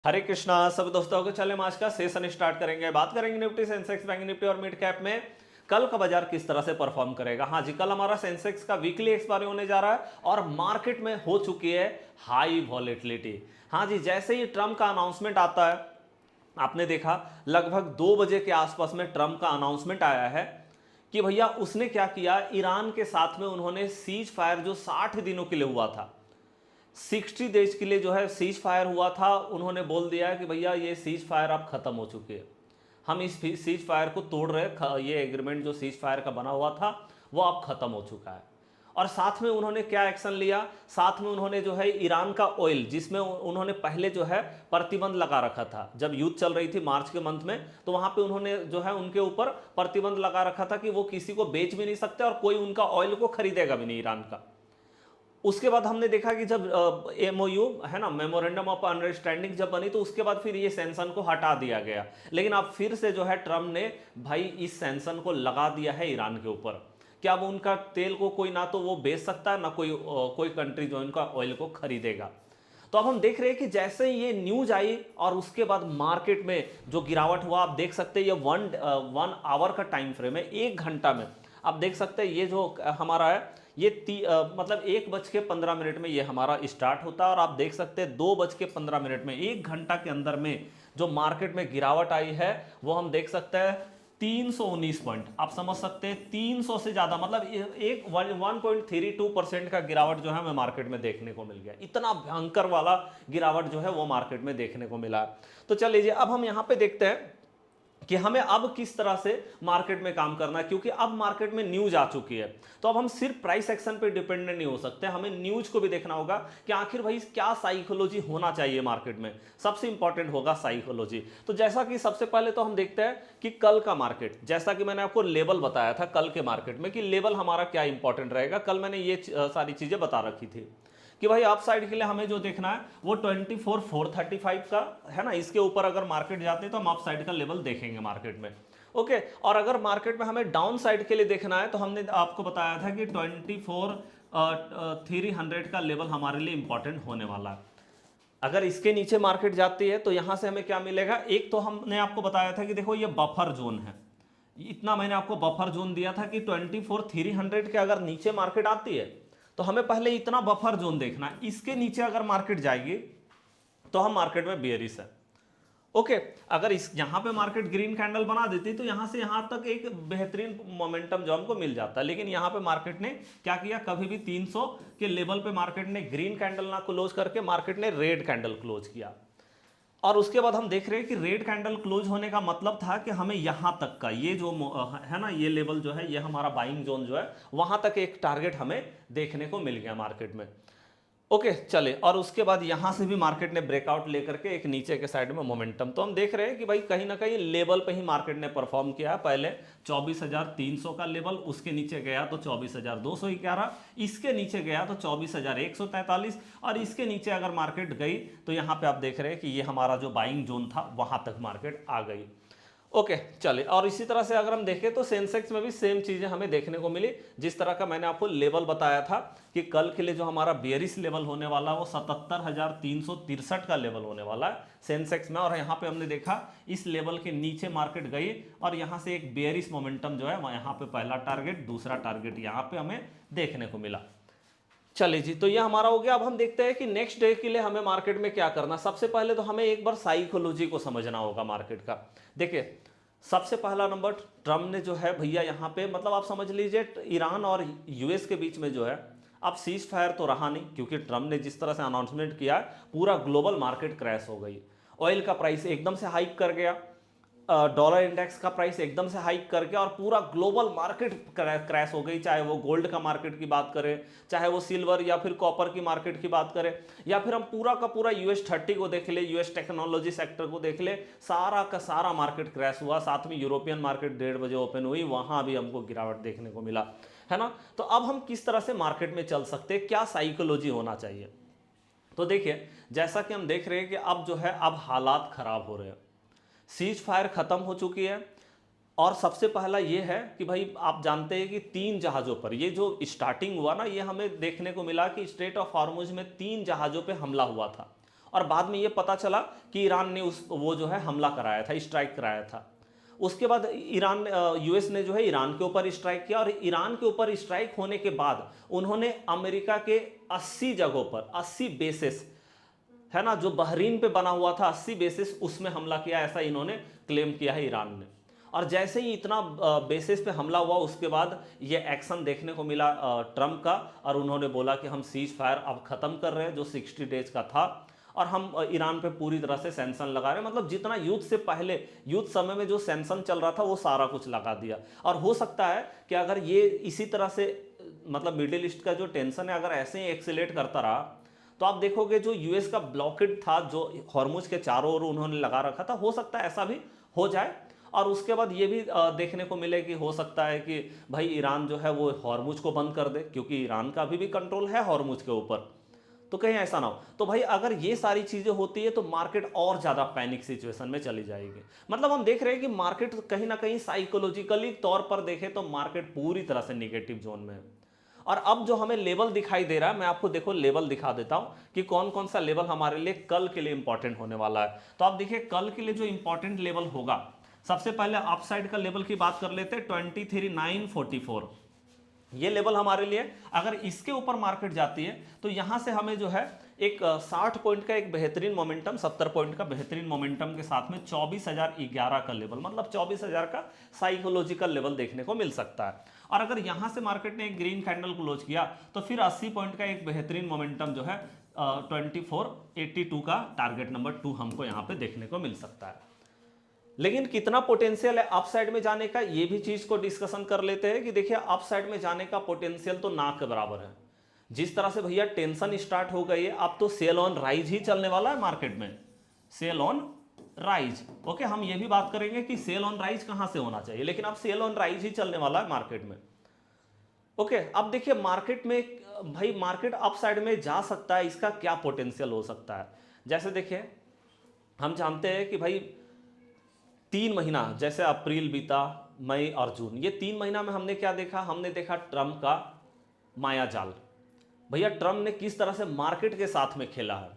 हरे कृष्णा सभी दोस्तों को। चले हम आज का सेशन स्टार्ट करेंगे। बात करेंगे निफ्टी, सेंसेक्स, बैंक निफ्टी और मिड कैप में कल का बाजार किस तरह से परफॉर्म करेगा। हाँ जी, कल हमारा सेंसेक्स का वीकली एक्सपायरी होने जा रहा है और मार्केट में हो चुकी है हाई वॉलेटिलिटी। हाँ जी, जैसे ही ट्रम्प का अनाउंसमेंट आता है, आपने देखा लगभग 2 बजे के आसपास में ट्रम्प का अनाउंसमेंट आया है कि भैया उसने क्या किया, ईरान के साथ में उन्होंने सीज फायर जो 60 दिनों के लिए हुआ था, 60 डेज के लिए जो है सीज फायर हुआ था, उन्होंने बोल दिया है कि भैया ये सीज फायर अब खत्म हो चुकी है, हम इस सीज फायर को तोड़ रहे हैं, ये एग्रीमेंट जो सीज फायर का बना हुआ था वो अब खत्म हो चुका है। और साथ में उन्होंने क्या एक्शन लिया, साथ में उन्होंने जो है ईरान का ऑयल, जिसमें उन्होंने पहले जो है प्रतिबंध लगा रखा था, जब युद्ध चल रही थी मार्च के मंथ में, तो वहां पे उन्होंने जो है उनके ऊपर प्रतिबंध लगा रखा था कि वो किसी को बेच भी नहीं सकते और कोई उनका ऑयल को खरीदेगा भी नहीं ईरान का। उसके बाद हमने देखा कि जब एमओयू है ना, मेमोरेंडम ऑफ अंडरस्टैंडिंग जब बनी, तो उसके बाद फिर ये सैंक्शन को हटा दिया गया। लेकिन अब फिर से जो है ट्रम्प ने भाई इस सैंक्शन को लगा दिया है ईरान के ऊपर। क्या अब उनका तेल को कोई ना तो वो बेच सकता है, ना कोई कंट्री जो इनका ऑयल को खरीदेगा। तो अब हम देख रहे हैं कि जैसे ही ये न्यूज आई और उसके बाद मार्केट में जो गिरावट हुआ, आप देख सकते हैं ये वन आवर का टाइम फ्रेम है, 1 घंटा में आप देख सकते हैं ये जो हमारा है ये मतलब 1:15 में ये हमारा स्टार्ट होता है और आप देख सकते हैं 2:15 में 1 घंटा के अंदर में जो मार्केट में गिरावट आई है वो हम देख सकते हैं 319 पॉइंट। आप समझ सकते हैं 300 से ज्यादा, मतलब 1.32% का गिरावट जो है हमें मार्केट में देखने को मिल गया। इतना भयंकर वाला गिरावट जो है वो मार्केट में देखने को मिला है। तो चल लीजिए अब हम यहां पे देखते हैं कि हमें अब किस तरह से मार्केट में काम करना है, क्योंकि अब मार्केट में न्यूज आ चुकी है। तो अब हम सिर्फ प्राइस एक्शन पे डिपेंडेंट नहीं हो सकते, हमें न्यूज को भी देखना होगा कि आखिर भाई क्या साइकोलॉजी होना चाहिए मार्केट में। सबसे इंपॉर्टेंट होगा साइकोलॉजी। तो जैसा कि सबसे पहले तो हम देखते हैं कि कल का मार्केट, जैसा कि मैंने आपको लेवल बताया था कल के मार्केट में कि लेवल हमारा क्या इंपॉर्टेंट रहेगा, कल मैंने ये सारी चीजें बता रखी थी कि भाई अप साइड के लिए हमें जो देखना है वो 24,435 का है ना, इसके ऊपर अगर मार्केट जाते हैं तो हम अप साइड का लेवल देखेंगे मार्केट में। ओके, और अगर मार्केट में हमें डाउन साइड के लिए देखना है तो हमने आपको बताया था कि 24,300 का लेवल हमारे लिए इंपॉर्टेंट होने वाला है। अगर इसके नीचे मार्केट जाती है तो यहां से हमें क्या मिलेगा, एक तो हमने आपको बताया था कि देखो ये बफर जोन है, इतना मैंने आपको बफर जोन दिया था कि 24,300 के अगर नीचे मार्केट आती है तो हमें पहले इतना बफर जोन देखना है। इसके नीचे अगर मार्केट जाएगी तो हम मार्केट में बेयरिश है। ओके, अगर इस यहां पे मार्केट ग्रीन कैंडल बना देती तो यहां से यहां तक एक बेहतरीन मोमेंटम जो हमको मिल जाता है, लेकिन यहां पे मार्केट ने क्या किया, कभी भी 300 के लेवल पे मार्केट ने ग्रीन कैंडल ना क्लोज करके मार्केट ने रेड कैंडल क्लोज किया। और उसके बाद हम देख रहे हैं कि रेड कैंडल क्लोज होने का मतलब था कि हमें यहां तक का ये जो है ना, ये लेवल जो है ये हमारा बाइंग जोन जो है वहां तक एक टारगेट हमें देखने को मिल गया मार्केट में। ओके चले, और उसके बाद यहां से भी मार्केट ने ब्रेकआउट लेकर के एक नीचे के साइड में मोमेंटम, तो हम देख रहे हैं कि भाई कहीं ना कहीं लेवल पे ही मार्केट ने परफॉर्म किया। पहले 24,300 का लेवल, उसके नीचे गया तो 24,211, इसके नीचे गया तो 24,143, और इसके नीचे अगर मार्केट गई तो यहां पे आप देख रहे हैं कि ये हमारा जो बाइंग जोन था वहां तक मार्केट आ गई। ओके चले, और इसी तरह से अगर हम देखें तो सेंसेक्स में भी सेम चीजें हमें देखने को मिली। जिस तरह का मैंने आपको लेवल बताया था कि कल के लिए जो हमारा बेयरिश लेवल होने वाला है वो 77,363 का लेवल होने वाला है सेंसेक्स में, और यहाँ पे हमने देखा इस लेवल के नीचे मार्केट गई और यहाँ से एक बेयरिश मोमेंटम जो है यहाँ पे पहला टारगेट, दूसरा टारगेट यहाँ पे हमें देखने को मिला। चलिए जी, तो ये हमारा हो गया। अब हम देखते हैं कि नेक्स्ट डे के लिए हमें मार्केट में क्या करना। सबसे पहले तो हमें एक बार साइकोलॉजी को समझना होगा मार्केट का। देखिए सबसे पहला नंबर, ट्रम्प ने जो है भैया यहाँ पे, मतलब आप समझ लीजिए ईरान और यूएस के बीच में जो है अब सीज फायर तो रहा नहीं, क्योंकि ट्रम्प ने जिस तरह से अनाउंसमेंट किया पूरा ग्लोबल मार्केट क्रैश हो गई। ऑयल का प्राइस एकदम से हाइक कर गया, डॉलर इंडेक्स का प्राइस एकदम से हाइक करके, और पूरा ग्लोबल मार्केट क्रैश हो गई। चाहे वो गोल्ड का मार्केट की बात करें, चाहे वो सिल्वर या फिर कॉपर की मार्केट की बात करें, या फिर हम पूरा का पूरा US30 को देख ले, यूएस टेक्नोलॉजी सेक्टर को देख ले, सारा का सारा मार्केट क्रैश हुआ। साथ में यूरोपियन मार्केट 1:30 बजे ओपन हुई, वहां भी हमको गिरावट देखने को मिला, है ना। तो अब हम किस तरह से मार्केट में चल सकते हैं, क्या साइकोलॉजी होना चाहिए। तो देखिए जैसा कि हम देख रहे हैं कि अब जो है अब हालात खराब हो रहे हैं, सीज फायर खत्म हो चुकी है। और सबसे पहला ये है कि भाई आप जानते हैं कि 3 जहाज़ों पर ये जो स्टार्टिंग हुआ ना, ये हमें देखने को मिला कि स्ट्रेट ऑफ हॉर्मुज में 3 जहाज़ों पे हमला हुआ था और बाद में ये पता चला कि ईरान ने वो जो है हमला कराया था, स्ट्राइक कराया था। उसके बाद यूएस ने जो है ईरान के ऊपर स्ट्राइक किया, और ईरान के ऊपर स्ट्राइक होने के बाद उन्होंने अमेरिका के 80 जगहों पर 80 बेसिस है ना, जो बहरीन पे बना हुआ था 80 बेसिस, उसमें हमला किया, ऐसा इन्होंने क्लेम किया है ईरान ने। और जैसे ही इतना बेसिस पे हमला हुआ, उसके बाद ये एक्शन देखने को मिला ट्रम्प का, और उन्होंने बोला कि हम सीज फायर अब ख़त्म कर रहे हैं जो 60 डेज का था, और हम ईरान पे पूरी तरह से सैंक्शन लगा रहे हैं। मतलब जितना युद्ध से पहले, युद्ध समय में जो सैंक्शन चल रहा था वो सारा कुछ लगा दिया। और हो सकता है कि अगर ये इसी तरह से मतलब मिडिल ईस्ट का जो टेंशन है अगर ऐसे ही एक्सेलेट करता रहा, तो आप देखोगे जो यूएस का ब्लॉकेड था जो हॉर्मुज के चारों ओर उन्होंने लगा रखा था, हो सकता है ऐसा भी हो जाए। और उसके बाद ये भी देखने को मिले कि हो सकता है कि भाई ईरान जो है वो हॉर्मुज को बंद कर दे, क्योंकि ईरान का अभी भी कंट्रोल है हॉर्मुज के ऊपर, तो कहीं ऐसा ना हो। तो भाई अगर ये सारी चीजें होती है तो मार्केट और ज्यादा पैनिक सिचुएशन में चली जाएगी। मतलब हम देख रहे हैं कि मार्केट कहीं ना कहीं साइकोलॉजिकली तौर पर देखें तो मार्केट पूरी तरह से निगेटिव जोन में है। और अब जो हमें लेवल दिखाई दे रहा है, मैं आपको देखो लेवल दिखा देता हूं कि कौन कौन सा लेवल हमारे लिए कल के लिए इंपॉर्टेंट होने वाला है। तो आप देखिए कल के लिए जो इंपॉर्टेंट लेवल होगा, सबसे पहले अपसाइड का लेवल की बात कर लेते हैं, 23,944 ये लेवल हमारे लिए, अगर इसके ऊपर मार्केट जाती है तो यहां से हमें जो है एक 60 पॉइंट का एक बेहतरीन मोमेंटम, 70 पॉइंट का बेहतरीन मोमेंटम के साथ में 24,011 का लेवल, मतलब 24,000 का साइकोलॉजिकल लेवल देखने को मिल सकता है। और अगर यहां से मार्केट ने एक ग्रीन कैंडल क्लोज किया तो फिर 80 पॉइंट का एक बेहतरीन मोमेंटम जो है 2482 का टारगेट नंबर 2 हमको यहां पे देखने को मिल सकता है। लेकिन कितना पोटेंशियल है अपसाइड में जाने का, ये भी चीज को डिस्कशन कर लेते हैं कि देखिए अपसाइड में जाने का पोटेंशियल तो ना के बराबर है। जिस तरह से भैया टेंशन स्टार्ट हो गई है, अब तो सेल ऑन राइज ही चलने वाला है मार्केट में, सेल ऑन राइज। ओके, हम ये भी बात करेंगे कि सेल ऑन राइज कहां से होना चाहिए, लेकिन अब सेल ऑन राइज ही चलने वाला है मार्केट में। ओके, अब देखिए मार्केट में भाई मार्केट अपसाइड में जा सकता है, इसका क्या पोटेंशियल हो सकता है। जैसे देखिए हम जानते हैं कि भाई 3 महीना, जैसे अप्रैल बीता, मई और जून, ये 3 महीना में हमने क्या देखा, हमने देखा ट्रम्प का माया जाल। भैया ट्रम्प ने किस तरह से मार्केट के साथ में खेला है।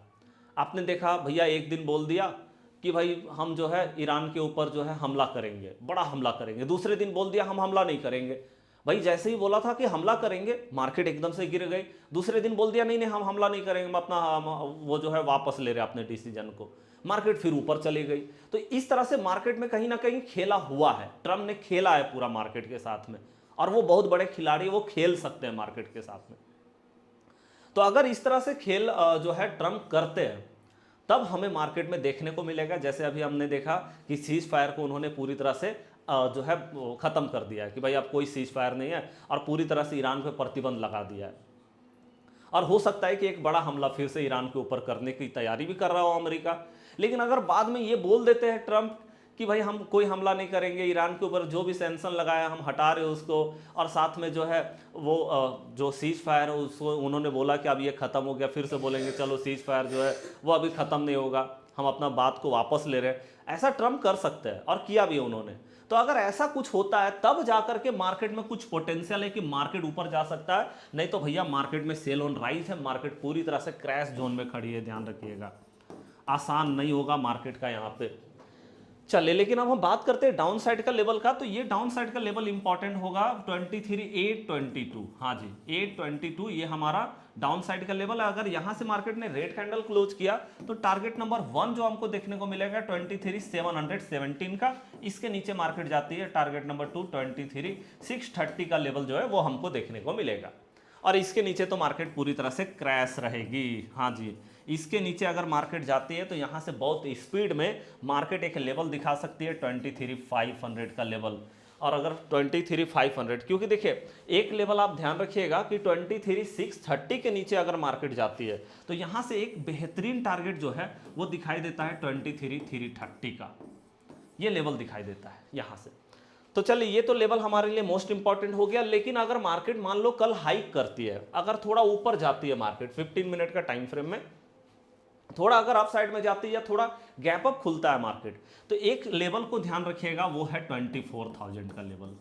आपने देखा भैया एक दिन बोल दिया कि भाई हम जो है ईरान के ऊपर जो है हमला करेंगे, बड़ा हमला करेंगे, दूसरे दिन बोल दिया हम हमला नहीं करेंगे। भाई जैसे ही बोला था कि हमला करेंगे, मार्केट एकदम से गिर गई। दूसरे दिन बोल दिया नहीं नहीं हम हमला नहीं करेंगे, हम अपना वो जो है वापस ले रहे अपने डिसीजन को, मार्केट फिर ऊपर चली गई। तो इस तरह से मार्केट में कहीं ना कहीं खेला हुआ है, ट्रम्प ने खेला है पूरा मार्केट के साथ में, और वो बहुत बड़े खिलाड़ी, वो खेल सकते हैं मार्केट के साथ में। तो अगर इस तरह से खेल जो है ट्रम्प करते हैं, तब हमें मार्केट में देखने को मिलेगा, जैसे अभी हमने देखा कि सीज फायर को उन्होंने पूरी तरह से जो है खत्म कर दिया है कि भाई अब कोई सीज फायर नहीं है, और पूरी तरह से ईरान पे प्रतिबंध लगा दिया है। और हो सकता है कि एक बड़ा हमला फिर से ईरान के ऊपर करने की तैयारी भी कर रहा हो अमेरिका। लेकिन अगर बाद में ये बोल देते हैं ट्रम्प कि भाई हम कोई हमला नहीं करेंगे, ईरान के ऊपर जो भी सैंक्शन लगाया हम हटा रहे उसको, और साथ में जो है वो जो सीज फायर उसको उन्होंने बोला कि अब ये ख़त्म हो गया, फिर से बोलेंगे चलो सीज फायर जो है वो अभी ख़त्म नहीं होगा, हम अपना बात को वापस ले रहे हैं, ऐसा ट्रम्प कर सकते हैं, और किया भी उन्होंने। तो अगर ऐसा कुछ होता है तब जाकर के मार्केट में कुछ पोटेंशियल है कि मार्केट ऊपर जा सकता है, नहीं तो भैया मार्केट में सेल ऑन राइज है, मार्केट पूरी तरह से क्रैश जोन में खड़ी है, ध्यान रखिएगा, आसान नहीं होगा मार्केट का यहाँ पे। चलिए, लेकिन अब हम बात करते हैं डाउन साइड का लेवल का। तो ये डाउन साइड का लेवल इंपॉर्टेंट होगा 23,822, हाँ जी 822, ये हमारा डाउन साइड का लेवल है। अगर यहां से मार्केट ने रेड कैंडल क्लोज किया तो टारगेट नंबर 1 जो हमको देखने को मिलेगा 23,717 का, इसके नीचे मार्केट जाती है टारगेट नंबर 2 23,630 का लेवल जो है वो हमको देखने को मिलेगा, और इसके नीचे तो मार्केट पूरी तरह से क्रैश रहेगी। हाँ जी, इसके नीचे अगर मार्केट जाती है तो यहाँ से बहुत स्पीड में मार्केट एक लेवल दिखा सकती है 23,500 का लेवल। और अगर 23,500, क्योंकि देखिए एक लेवल आप ध्यान रखिएगा कि 23,630 के नीचे अगर मार्केट जाती है तो यहाँ से एक बेहतरीन टारगेट जो है वो दिखाई देता है 23,330 का, ये लेवल दिखाई देता है यहाँ से। तो चलिए, ये तो लेवल हमारे लिए मोस्ट इंपॉर्टेंट हो गया। लेकिन अगर मार्केट मान लो कल हाइक करती है, अगर थोड़ा ऊपर जाती है मार्केट 15 मिनट का टाइम फ्रेम में, थोड़ा अगर अप साइड में जाती है या थोड़ा गैप अप खुलता है मार्केट, तो एक लेवल को ध्यान रखिएगा, वो है 24,000 का लेवल।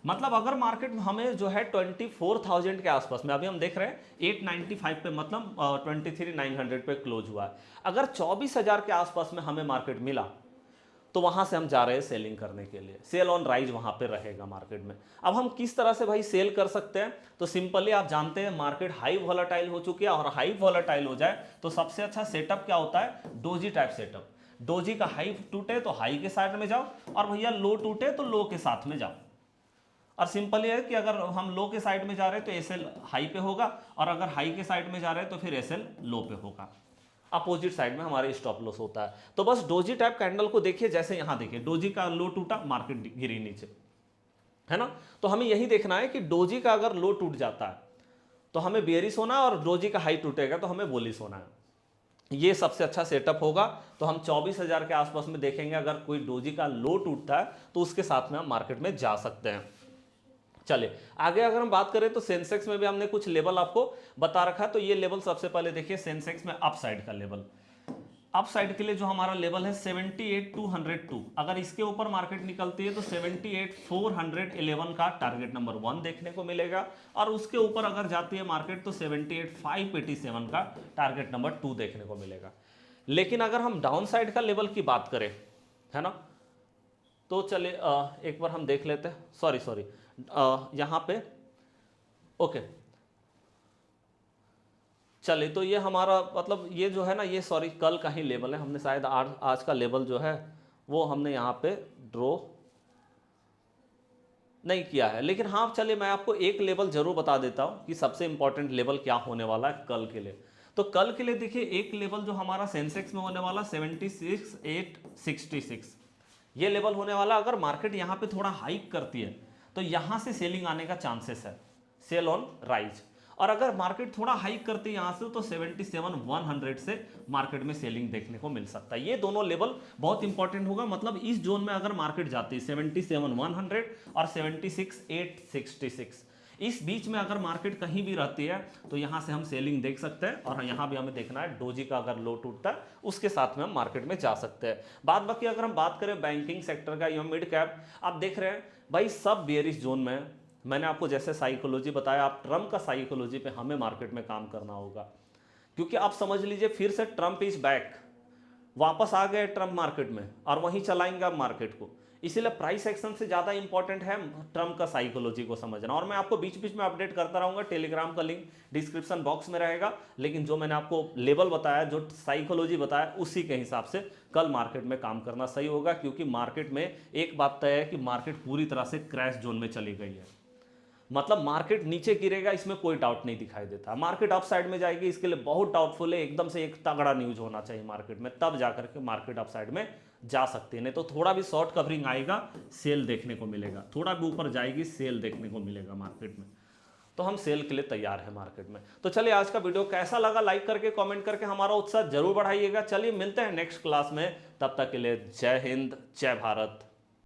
मतलब अगर मार्केट में हमें जो है 24,000 के आसपास में, अभी हम देख रहे हैं 895 पे, मतलब 23,900 पे क्लोज हुआ है। अगर 24,000 के आसपास में हमें मार्केट मिला तो वहां से हम जा रहे हैं सेलिंग करने के लिए। सेल ऑन राइज वहां पे रहेगा मार्केट में। अब हम किस तरह से भाई सेल कर सकते हैं, तो सिंपली आप जानते हैं मार्केट हाई वॉलेटाइल हो चुकी है, और हाई वॉलेटाइल हो जाए तो सबसे अच्छा सेटअप क्या होता है, डोजी टाइप सेटअप। डोजी का हाई टूटे तो हाई के साइड में जाओ, और भैया लो टूटे तो लो के साथ में जाओ। और सिंपल ये है कि अगर हम लो के साइड में जा रहे हैं तो एसएल हाई पे होगा, और अगर हाई के साइड में जा रहे हैं तो फिर एसएल लो पे होगा। अपोजिट साइड में हमारे स्टॉप लॉस होता है। तो बस डोजी टाइप कैंडल को देखिए, जैसे यहां देखिए डोजी का लो टूटा, मार्केट गिरी नीचे, है ना। तो हमें यही देखना है कि डोजी का अगर लो टूट जाता है तो हमें बेयरिश होना है, और डोजी का हाई टूटेगा तो हमें बुलिश होना है। ये सबसे अच्छा सेटअप होगा। तो हम 24,000 के आसपास में देखेंगे, अगर कोई डोजी का लो टूटता है तो उसके साथ में हम मार्केट में जा सकते हैं। चलिए आगे अगर हम बात करें तो सेंसेक्स में भी हमने कुछ लेवल आपको बता रखा है। तो ये लेवल सबसे पहले देखिए, सेंसेक्स में अप साइड का लेवल, अप साइड के लिए जो हमारा लेवल है 78,202, अगर इसके ऊपर मार्केट निकलती है तो 78,411 का टारगेट नंबर 1 देखने को मिलेगा, और उसके ऊपर अगर जाती है मार्केट तो 78,587 का टारगेट नंबर 2 देखने को मिलेगा। लेकिन अगर हम डाउन साइड का लेवल की बात करें, है ना, तो चले एक बार हम देख लेते हैं। सॉरी यहाँ पे ओके, चले तो ये हमारा मतलब ये जो है ना, ये सॉरी कल का ही लेवल है, हमने शायद आज का लेवल जो है वो हमने यहाँ पे ड्रॉ नहीं किया है। लेकिन हाँ चलिए मैं आपको एक लेवल जरूर बता देता हूँ कि सबसे इंपॉर्टेंट लेवल क्या होने वाला है कल के लिए। तो कल के लिए देखिए एक लेवल जो हमारा सेंसेक्स में होने वाला 76,866, ये लेवल होने वाला। अगर मार्केट यहाँ पे थोड़ा हाइक करती है तो यहाँ से सेलिंग आने का चांसेस है, सेल ऑन राइज। और अगर मार्केट थोड़ा हाइक करती है यहाँ से तो 77,100 से मार्केट में सेलिंग देखने को मिल सकता है। ये दोनों लेवल बहुत इंपॉर्टेंट होगा। मतलब इस जोन में अगर मार्केट जाती है 77,100 और 76,866, इस बीच में अगर मार्केट कहीं भी रहती है तो यहाँ से हम सेलिंग देख सकते हैं। और यहाँ भी हमें देखना है डोजी का अगर लो टूटता है उसके साथ में हम मार्केट में जा सकते हैं। बाद बाकी अगर हम बात करें बैंकिंग सेक्टर का या मिड कैप, आप देख रहे हैं भाई सब बेयरिश जोन में। मैंने आपको जैसे साइकोलॉजी बताया, आप ट्रम्प का साइकोलॉजी पे हमें मार्केट में काम करना होगा, क्योंकि आप समझ लीजिए फिर से ट्रम्प इज बैक, वापस आ गए ट्रम्प मार्केट में और वहीं चलाएंगे आप मार्केट को। इसीलिए प्राइस एक्शन से ज़्यादा इंपॉर्टेंट है ट्रम्प का साइकोलॉजी को समझना। और मैं आपको बीच बीच में अपडेट करता रहूँगा, टेलीग्राम का लिंक डिस्क्रिप्शन बॉक्स में रहेगा। लेकिन जो मैंने आपको लेवल बताया, जो साइकोलॉजी बताया, उसी के हिसाब से कल मार्केट में काम करना सही होगा। क्योंकि मार्केट में एक बात तय है कि मार्केट पूरी तरह से क्रैश जोन में चली गई है। मतलब मार्केट नीचे गिरेगा इसमें कोई डाउट नहीं दिखाई देता, मार्केट अप साइड में जाएगी इसके लिए बहुत डाउटफुल है। एकदम से एक तगड़ा न्यूज होना चाहिए मार्केट में, तब जाकर के मार्केट अप साइड में जा सकती है। नहीं तो थोड़ा भी शॉर्ट कवरिंग आएगा सेल देखने को मिलेगा, थोड़ा भी ऊपर जाएगी सेल देखने को मिलेगा मार्केट में। तो हम सेल के लिए तैयार है मार्केट में। तो चलिए आज का वीडियो कैसा लगा लाइक करके कमेंट करके हमारा उत्साह जरूर बढ़ाइएगा। चलिए मिलते हैं नेक्स्ट क्लास में, तब तक के लिए जय हिंद जय भारत।